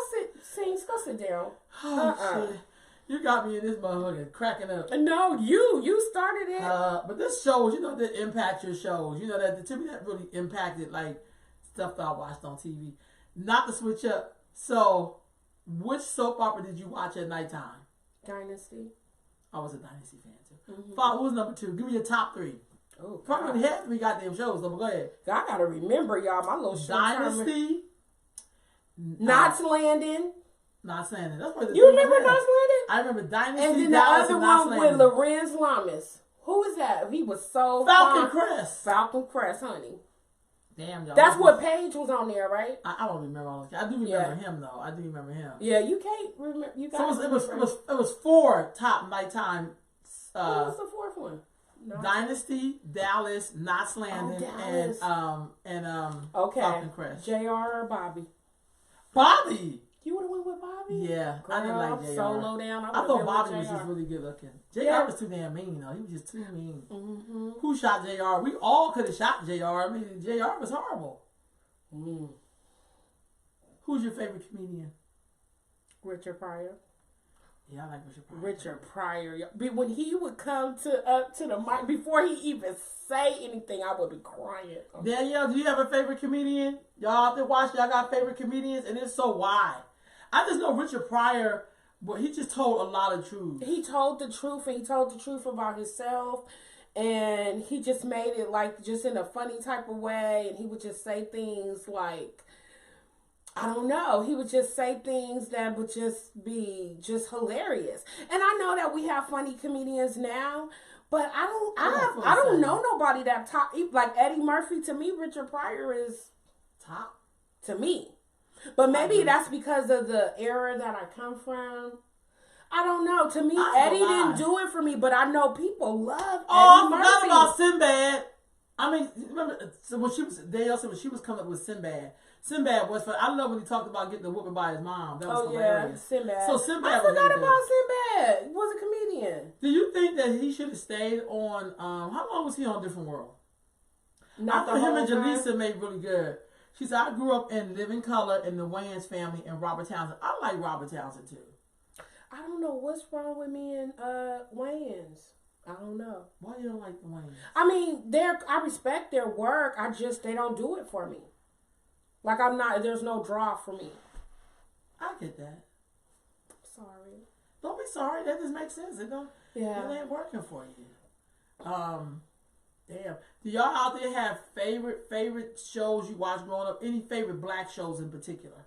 sit down. Oh, shit. You got me in this motherfucker cracking up. No, you started it. But this shows, that impact your shows. That to me that really impacted like stuff that I watched on TV. Not to switch up. So, which soap opera did you watch at nighttime? Dynasty. I was a Dynasty fan too. What was number 2? Give me your top 3. Oh, probably had 3 goddamn shows. So go ahead. I gotta remember, y'all. My little show. Dynasty. Knots Landing. Knots Landing. That's what you remember Knots Landing? I remember Dynasty. And then the other one with Lorenz Lamas. Who is that? He was so Falcon Crest. Falcon Crest, honey. Damn, y'all. That's what Paige was on there, right? I don't remember all this. I do remember him though. I do remember him. Yeah, you can't remember. You got. So it was 4 top nighttime. What was the 4th one? No. Dynasty, Dallas, Knots Landing, and Falcon Crest. JR or Bobby? Bobby. You would have went with Bobby? Yeah, girl, I didn't like JR. So low down. I thought Bobby was just really good looking. JR was too damn mean though. He was just too mean. Mm-hmm. Who shot JR? We all could have shot JR. I mean, JR was horrible. Who's your favorite comedian? Richard Pryor. Yeah, I like Richard Pryor. Richard Pryor. But when he would come to the mic before he even say anything, I would be crying. Danielle, do you have a favorite comedian? Y'all out there watching, y'all got favorite comedians? And if so, why? I just know Richard Pryor, but he just told a lot of truth. He told the truth, and he told the truth about himself. And he just made it like just in a funny type of way. And he would just say things like, I don't know. He would just say things that would just be just hilarious. And I know that we have funny comedians now, but I don't know nobody that top like Eddie Murphy. To me, Richard Pryor is top to me. But maybe that's because of the era that I come from. I don't know. To me, Eddie didn't do it for me, but I know people love Eddie Murphy. I forgot about Sinbad. I mean, remember when she was coming up with Sinbad. Sinbad was fun. I love when he talked about getting the whooping by his mom. That was hilarious. Sinbad. So Sinbad I forgot about Sinbad. He was a comedian. Do you think that he should have stayed on? How long was he on Different World? I thought him and Jaleesa made really good. She said, I grew up in Living Color in the Wayans family and Robert Townsend. I like Robert Townsend too. I don't know what's wrong with me and Wayans. I don't know. Why you don't like the Wayans? I mean, I respect their work. They don't do it for me. Like there's no draw for me. I get that. Sorry. Don't be sorry. That just makes sense. It ain't working for you. Damn. Do y'all out there have favorite shows you watch growing up? Any favorite black shows in particular?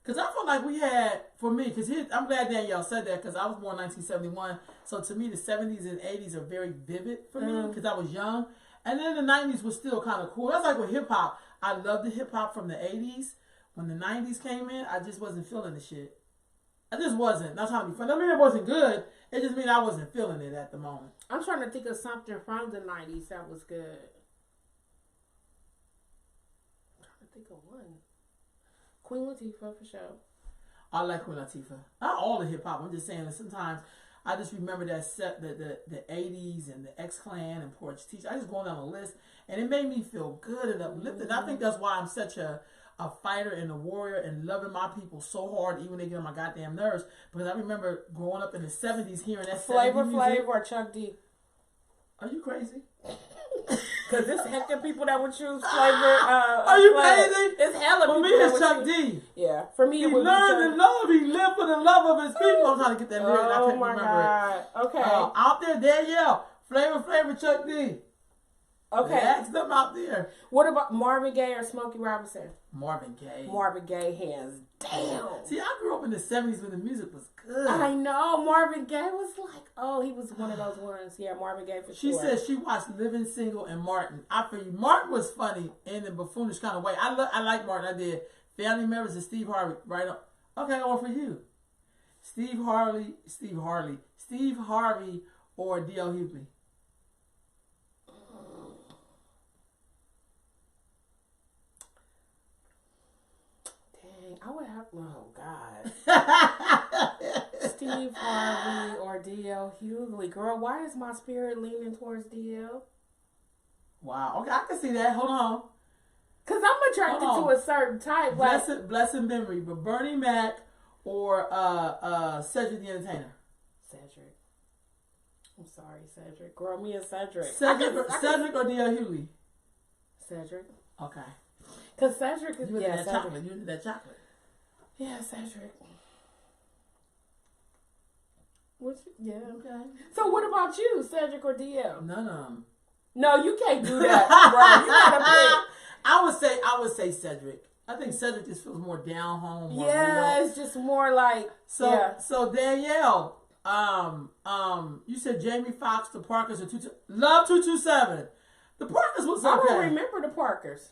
Because I feel like we had, for me, I'm glad Danielle said that because I was born in 1971. So to me, the 70s and 80s are very vivid for me because I was young. And then the 90s was still kind of cool. That's like with hip hop. I loved the hip hop from the 80s. When the 90s came in, I just wasn't feeling the shit. I just wasn't. Not trying to be funny. I mean, it wasn't good. It just mean I wasn't feeling it at the moment. I'm trying to think of something from the 90s that was good. I'm trying to think of one. Queen Latifah for sure. I like Queen Latifah. Not all the hip hop. I'm just saying that sometimes I just remember that the 80s and the X-Clan and Porch Teach. I just going down the list and it made me feel good and uplifted. I think that's why I'm such a fighter and a warrior and loving my people so hard even when they get on my goddamn nerves. Because I remember growing up in the 70s hearing that Flavor Flav or Chuck D. Are you crazy? Because there's heckin' people that would choose Flavor. Are you crazy? It's hella people. For me, it's Chuck D. Yeah, for me, he learned to love. He lived for the love of his people. I'm trying to get that lyric. I can't remember it. Okay. Out there, Danielle, Flavor, Chuck D. Okay. Ask them out there. What about Marvin Gaye or Smokey Robinson? Marvin Gaye. Marvin Gaye, hands down. See, I grew up in the 70s when the music was good. I know. Marvin Gaye was like, he was one of those ones. Yeah, Marvin Gaye for sure. She said she watched Living Single and Martin. I feel you. Martin was funny in a buffoonish kind of way. I like Martin. I did. Family Members and Steve Harvey. Right on. Okay, or for you. Steve Harvey or D.L. Hughley. I would have. Oh God. Steve Harvey or D.L. Hughley. Girl, why is my spirit leaning towards D.L.? Wow. Okay, I can see that. Hold on. Cause I'm attracted to a certain type. Blessed memory, but Bernie Mac or Cedric the Entertainer. Cedric. I'm sorry, Cedric. Girl, me and Cedric. Cedric or D.L. Hughley. Cedric. Okay. Cause Cedric is You did that chocolate. Yeah, Cedric. Yeah. Okay. So what about you, Cedric or DL? None of them. No, you can't do that, bro. You gotta pick. I would say Cedric. I think Cedric just feels more down home. More real. It's just more like So Danielle, you said Jamie Foxx, the Parkers, and Love 227. The Parkers was okay. I don't remember the Parkers.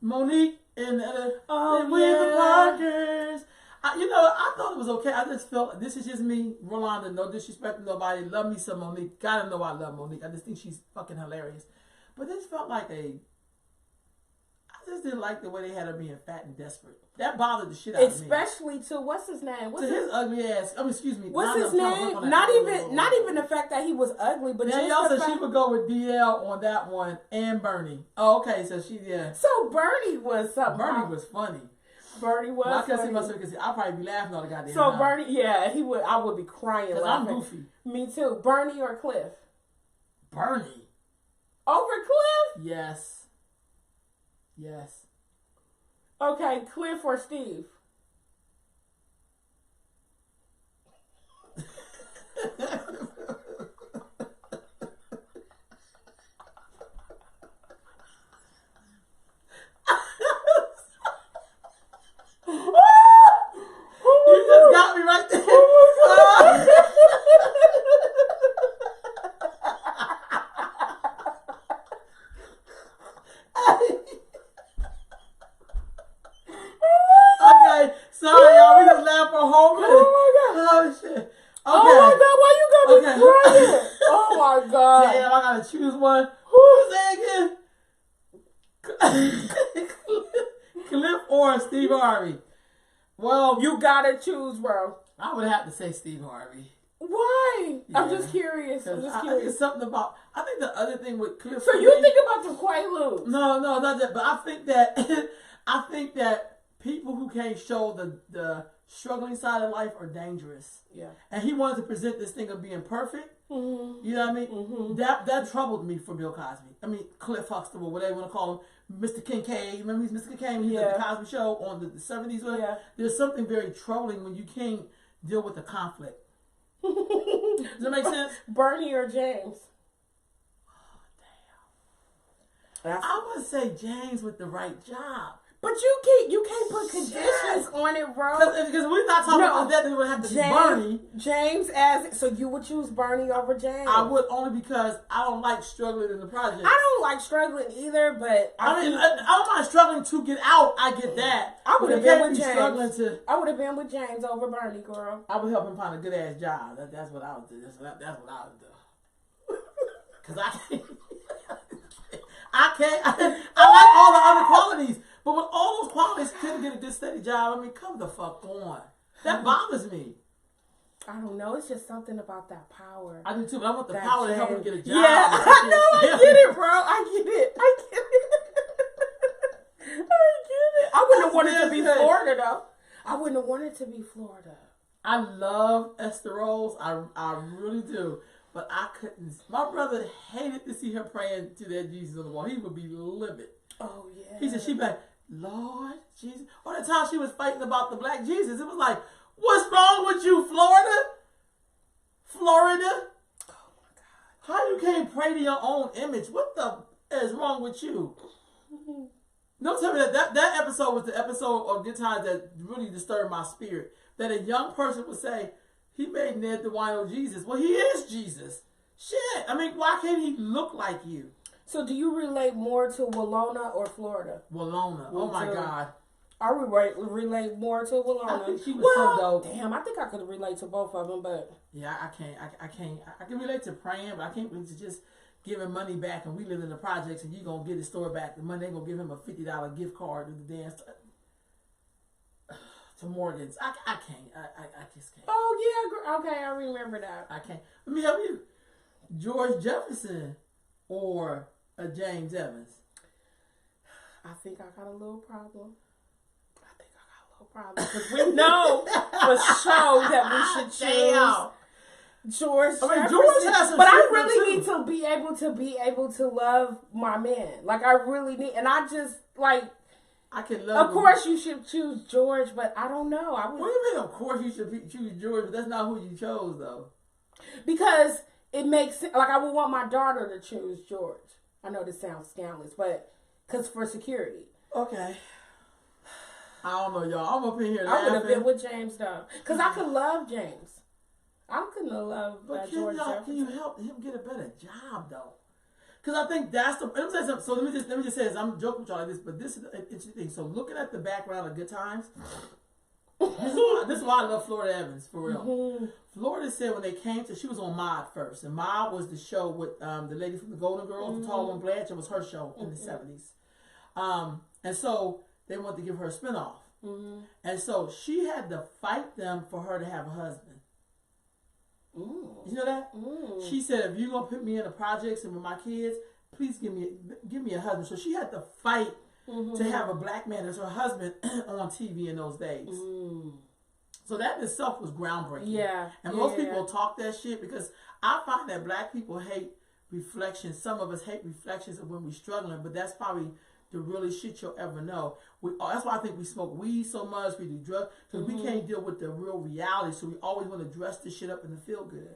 Monique and the Parkers. I thought it was okay. I just felt, this is just me, Rolanda, no disrespect to nobody. Love me some Monique. Gotta know I love Monique. I just think she's fucking hilarious. But this felt like I just didn't like the way they had her being fat and desperate. That bothered the shit out of me. Especially to, what's his name? His ugly ass. Excuse me. What's his name? Not even the fact that he was ugly, but Danielle said she would go with DL on that one and Bernie. Oh, okay. So So Bernie was something. Bernie was funny. Bernie was. Well, I can't see funny. myself because I'll probably be laughing all the goddamn So time. Bernie, yeah, he would. I would be crying. Because I'm laughing. goofy. Me too. Bernie or Cliff? Bernie. Over Cliff? Yes. Yes. Okay, Cliff or Steve? You just got me right there. Okay, sorry y'all, we just laughed for a whole minute. Oh shit. Okay. Oh my god, why you got me crying? Oh my god. Damn, I gotta choose one. Who's that again? Cliff or Steve Harvey? Well, You gotta choose, bro. I would have to say Steve Harvey. Why? I'm Yeah. just curious. I'm 'Cause just I think curious. it's something about. I think the other thing with Cliff. So for you me- think about the Quaaludes? No, not that. But I think that I think that people who can't show the struggling side of life are dangerous. Yeah. And he wanted to present this thing of being perfect. Mm-hmm. You know what I mean? Mm-hmm. That troubled me for Bill Cosby. I mean Cliff Huxtable, whatever you want to call him, Mr. Kincaid. Remember he's Mr. Kincaid when he did the Cosby Show on the 70s. Yeah. There's something very troubling when you can't deal with the conflict. Does that make sense? Bernie or James? That's, I would say James with the right job. but you can't put conditions on it, bro. Because we're not talking about that. It would have to be Bernie. James as so you would choose Bernie over James. I would only because I don't like struggling in the project. I don't like struggling either, but I don't mind struggling to get out. I get that. I would But have it been can't with be struggling James. to. I would have been with James over Bernie, girl. I would help him find a good ass job. That's what I would do. That's what I would do. Cause I can't. I like all the other qualities, but with all those qualities, couldn't get a good steady job. I mean, come the fuck on. That bothers me. I don't know. It's just something about that power. I do too, but I want the That power to help him James. get a job. Yeah, I know. I get it, bro. I get it. I wouldn't have wanted to be Florida, though. I wouldn't have wanted to be Florida. I love Esther Rose. I really do. But I couldn't. My brother hated to see her praying to that Jesus on the wall. He would be livid. Oh, yeah. He said she'd be like, Lord Jesus. Or the time she was fighting about the black Jesus, it was like, what's wrong with you, Florida? Florida? Oh, my God. How you can't pray to your own image? What the is wrong with you? Don't tell me that episode was the episode of Good Times that really disturbed my spirit. That a young person would say, he made Ned the wino Jesus. Well, he is Jesus. Shit. I mean, why can't he look like you? So do you relate more to Walona or Florida? Walona. Oh, my God. I relate more to Walona. I think she was so dope. Damn, I think I could relate to both of them, but... Yeah, I can't. I can relate to praying, but I can't relate to just giving money back and we live in the projects and you going to get his store back. The money ain't going to give him a $50 gift card to the dance. To Morgan's. I can't. I just can't. Oh, yeah. Okay, I remember that. I can't. Let me help you. George Jefferson or James Evans? I think I got a little problem. Because we know for sure that we should choose George Jefferson. George has some but I shit really too. need to be able to love my man. Like, I really need, and I just, like, I can love of course you should choose George, but I don't know. What do you mean, of course you should choose George, but that's not who you chose, though. Because it makes sense. Like, I would want my daughter to choose George. I know this sounds scandalous, but because for security. Okay. I don't know, y'all. I'm up in here I laughing. would have been with James, though. Because I could love James. I couldn't have loved But George can Jefferson. you help him get a better job, though? Because I think that's the. Let me say something. So let me just say this. I'm joking with y'all like this, but this is an interesting thing. So looking at the background of Good Times, this is why I love Florida Evans, for real. Mm-hmm. Florida said when they came to, she was on Maude first, and Maude was the show with the lady from the Golden Girls, the tall one, Blanche. It was her show in the 70s. And so they wanted to give her a spinoff. Mm-hmm. And so she had to fight them for her to have a husband. You know that? She said, if you're going to put me in the projects and with my kids, please give me a husband. So she had to fight to have a black man as her husband on TV in those days. So that in itself was groundbreaking. Yeah. And most people talk that shit because I find that black people hate reflections. Some of us hate reflections of when we're struggling, but that's probably the really shit you'll ever know. That's why I think we smoke weed so much, we do drugs, because we can't deal with the real reality, so we always want to dress this shit up and feel good.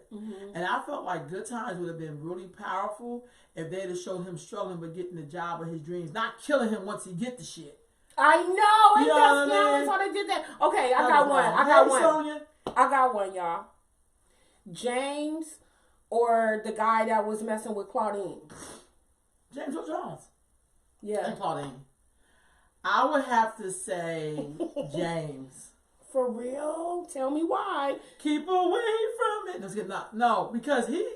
And I felt like Good Times would have been really powerful if they'd have showed him struggling but getting the job of his dreams, not killing him once he get the shit. I know. You know what I mean? How they did that. Okay, I got one. Sonia. I got one, y'all. James or the guy that was messing with Claudine? James Earl Jones. Yeah. And Claudine. I would have to say James. For real? Tell me why. Keep away from it. Let's get no, because he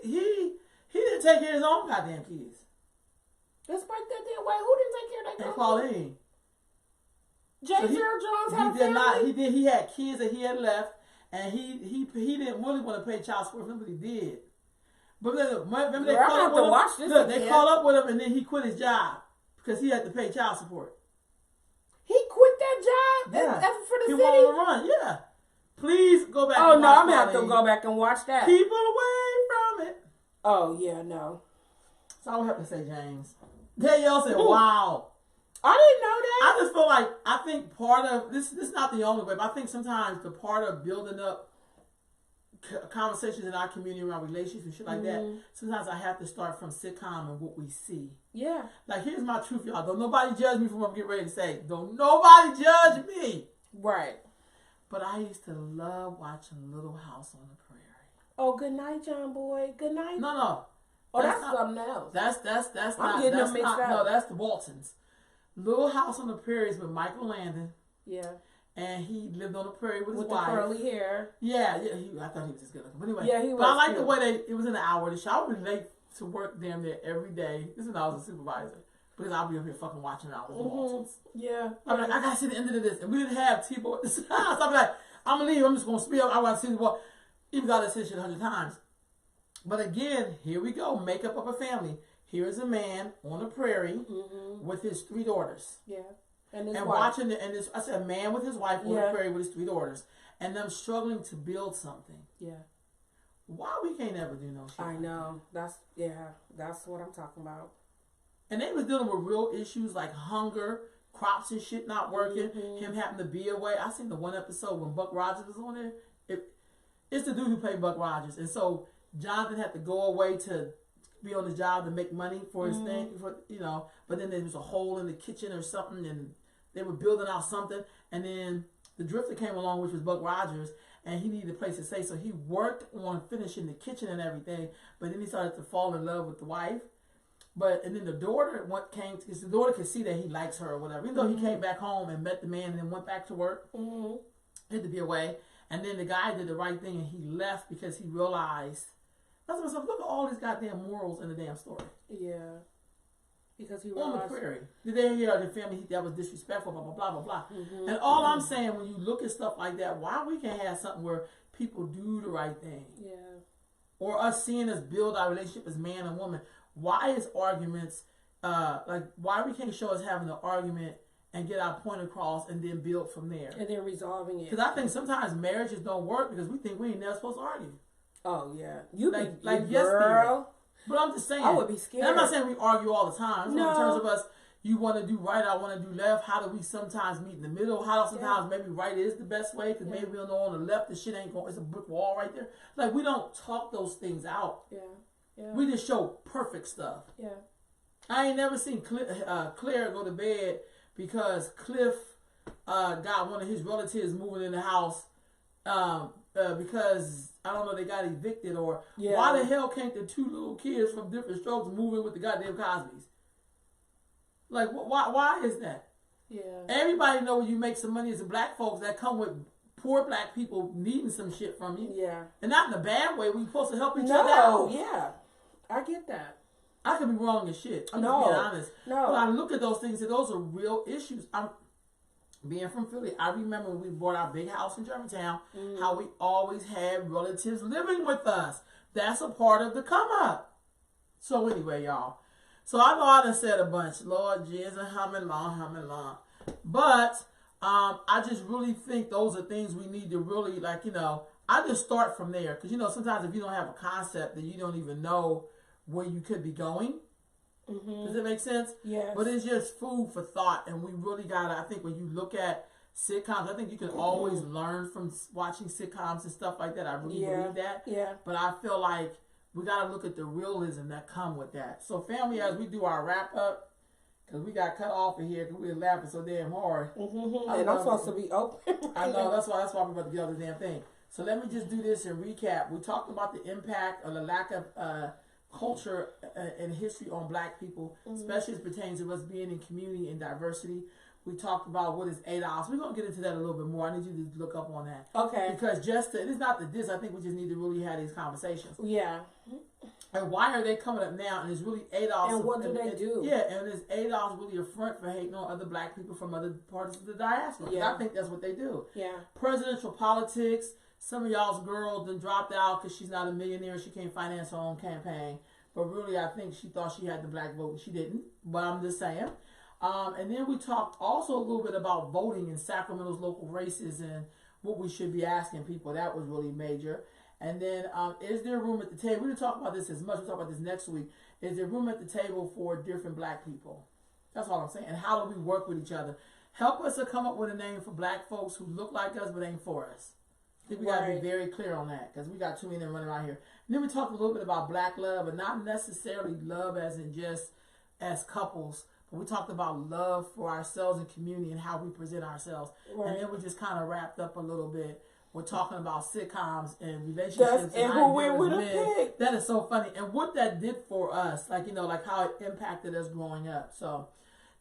didn't take care of his own goddamn kids. That's right there. Wait, who didn't take care of that? And Claudine. James Earl Jones had a family? He had kids that he had left, and he didn't really want to pay child support for him, but he did. But remember they called up with him? Watch this. Look, they called up with him, and then he quit his job because he had to pay child support. He quit that job? Yeah. For the he city? wanted to run, yeah. Please go back Oh, and no, watch I'm going to have to Claudine. go back and watch that. Keep away from it. Oh, yeah, no. So I would have to say James. Danielle said, wow. I didn't know that. I just feel like, I think part of, this is not the only way, but I think sometimes the part of building up conversations in our community around relationships and shit like that, sometimes I have to start from sitcom and what we see. Yeah. Like, here's my truth, y'all. Don't nobody judge me for what I'm getting ready to say. Don't nobody judge me. Right. But I used to love watching Little House on the Prairie. Oh, good night, John Boy. Good night. No. Oh, that's something else. That's I'm not, getting that's them mixed not, up. no, that's the Waltons. Little House on the Prairie is with Michael Landon. Yeah. And he lived on the prairie with his With wife. the curly hair. Yeah, I thought he was just good looking. But anyway. Yeah, he was. But I like the cute. way it was an hour. The show, I would be late to work damn near every day. This is when I was a supervisor. Because I'll be up here fucking watching out with the Waltons. Yeah. I'm like, I gotta see the end of this. And we didn't have T-Boy at this house. I'm like, I'm gonna leave. I'm just gonna spill. I want to see the ball. Even though I said shit 100 times. But again, here we go. Makeup of a family. Here is a man on the prairie with his 3 daughters. Yeah. And wife. watching this, I said, a man with his wife on the prairie with his 3 daughters, and them struggling to build something. Yeah. Why we can't ever do no shit? I know. That's what I'm talking about. And they was dealing with real issues like hunger, crops and shit not working, him having to be away. I seen the one episode when Buck Rogers was on there. It's the dude who played Buck Rogers, and so Jonathan had to go away to be on the job to make money for his thing, but then there was a hole in the kitchen or something, and they were building out something, and then the drifter came along, which was Buck Rogers, and he needed a place to stay, so he worked on finishing the kitchen and everything, but then he started to fall in love with the wife, and then the daughter because the daughter could see that he likes her or whatever, even though he came back home and met the man and then went back to work, had to be away, and then the guy did the right thing and he left because he realized, look at all these goddamn morals in the damn story. Yeah. Because he on the prairie. Did they hear the family that was disrespectful, blah, blah, blah, blah, blah. And all I'm saying, when you look at stuff like that, why we can't have something where people do the right thing? Yeah. Or us seeing us build our relationship as man and woman. Why is arguments, why we can't show us having an argument and get our point across and then build from there? And then resolving it. Because I think sometimes marriages don't work because we think we ain't never supposed to argue. Oh, yeah. You like yes, girl. But I'm just saying. I would be scared. And I'm not saying we argue all the time. No. In terms of us, you want to do right, I want to do left. How do we sometimes meet in the middle? How sometimes maybe right is the best way because maybe we don't know on the left the shit ain't going. It's a brick wall right there. Like we don't talk those things out. Yeah. Yeah. We just show perfect stuff. Yeah. I ain't never seen Claire go to bed because Cliff got one of his relatives moving in the house because I don't know, they got evicted or why the hell can't the 2 little kids from different strokes move in with the goddamn Cosbys? Like, why is that? Yeah. Everybody know when you make some money as a black folks that come with poor black people needing some shit from you. Yeah. And not in a bad way. We supposed to help each other out. No, yeah. I get that. I could be wrong as shit. I'm just being honest. No. But I look at those things and those are real issues. I'm being from Philly. I remember when we bought our big house in Germantown, how we always had relatives living with us. That's a part of the come up. So anyway, y'all, So I know I done said a bunch. Lord Jesus, humming long. But I just really think those are things we need to really, like, I just start from there. Because, sometimes if you don't have a concept, then you don't even know where you could be going. Mm-hmm. Does it make sense? Yes. But it's just food for thought. And we really got to, I think when you look at sitcoms, I think you can always learn from watching sitcoms and stuff like that. I really believe that. Yeah. But I feel like we got to look at the realism that come with that. So, family, as we do our wrap up, because we got cut off in here because we were laughing so damn hard. Mm-hmm. And I'm supposed to be open. I know, that's why we're about to get on this damn thing. So let me just do this and recap. We talked about the impact or the lack of culture and history on Black people, especially as it pertains to us being in community and diversity. We talked about what is ADOS. We're going to get into that a little bit more. I need you to look up on that. Okay. Because it is not the diss. I think we just need to really have these conversations. Yeah. And why are they coming up now? And it's really ADOS. And what do they do? Yeah, and is ADOS really a front for hating on other Black people from other parts of the diaspora? Yeah. I think that's what they do. Yeah. Presidential politics. Some of y'all's girl then dropped out because she's not a millionaire. She can't finance her own campaign. But really, I think she thought she had the Black vote and she didn't. But I'm just saying. And then we talked also a little bit about voting in Sacramento's local races and what we should be asking people. That was really major. And then, is there room at the table? We didn't talk about this as much. We'll talk about this next week. Is there room at the table for different Black people? That's all I'm saying. And how do we work with each other? Help us to come up with a name for Black folks who look like us but ain't for us. I think we got to be very clear on that because we got too many of them running around here. And then we talked a little bit about Black love, but not necessarily love as in just as couples. But we talked about love for ourselves and community and how we present ourselves. Right. And then we just kind of wrapped up a little bit. We're talking about sitcoms and relationships and who went with a pig. That is so funny. And what that did for us, like how it impacted us growing up. So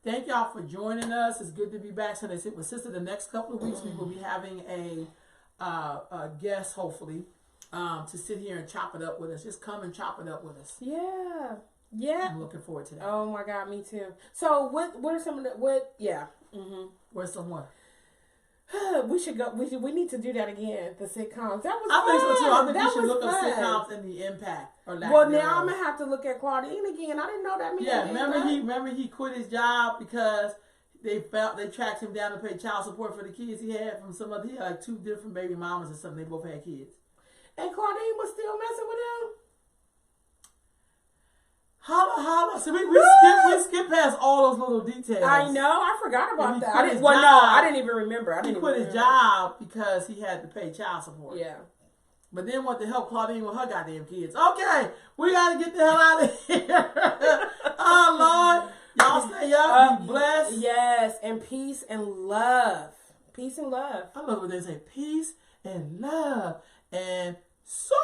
thank y'all for joining us. It's good to be back. So they sit with Sister. The next couple of weeks we will be having a guest, hopefully, to sit here and chop it up with us. Just come and chop it up with us. Yeah. Yeah. I'm looking forward to that. Oh my God, me too. So what are some of the yeah. Mm-hmm. Where's some what? We should go. We need to do that again. The sitcoms. That was. I think so too. I think we should look fun. up sitcoms and the impact. Or lack well, now I'm gonna have to look at Claudine again. I didn't know that. Yeah, remember he quit his job because they tracked him down to pay child support for the kids he had from some other. He had like 2 different baby mamas or something. They both had kids. And Claudine was still messing with him. Holla. So we skip past all those little details. I know. I forgot about that. I didn't even remember. He quit his job because he had to pay child support. Yeah. But then wanted to help Claudine with her goddamn kids. Okay, we got to get the hell out of here. Oh, Lord. Y'all stay up. Be blessed. Yes. And peace and love. Peace and love. I love when they say peace and love. And so...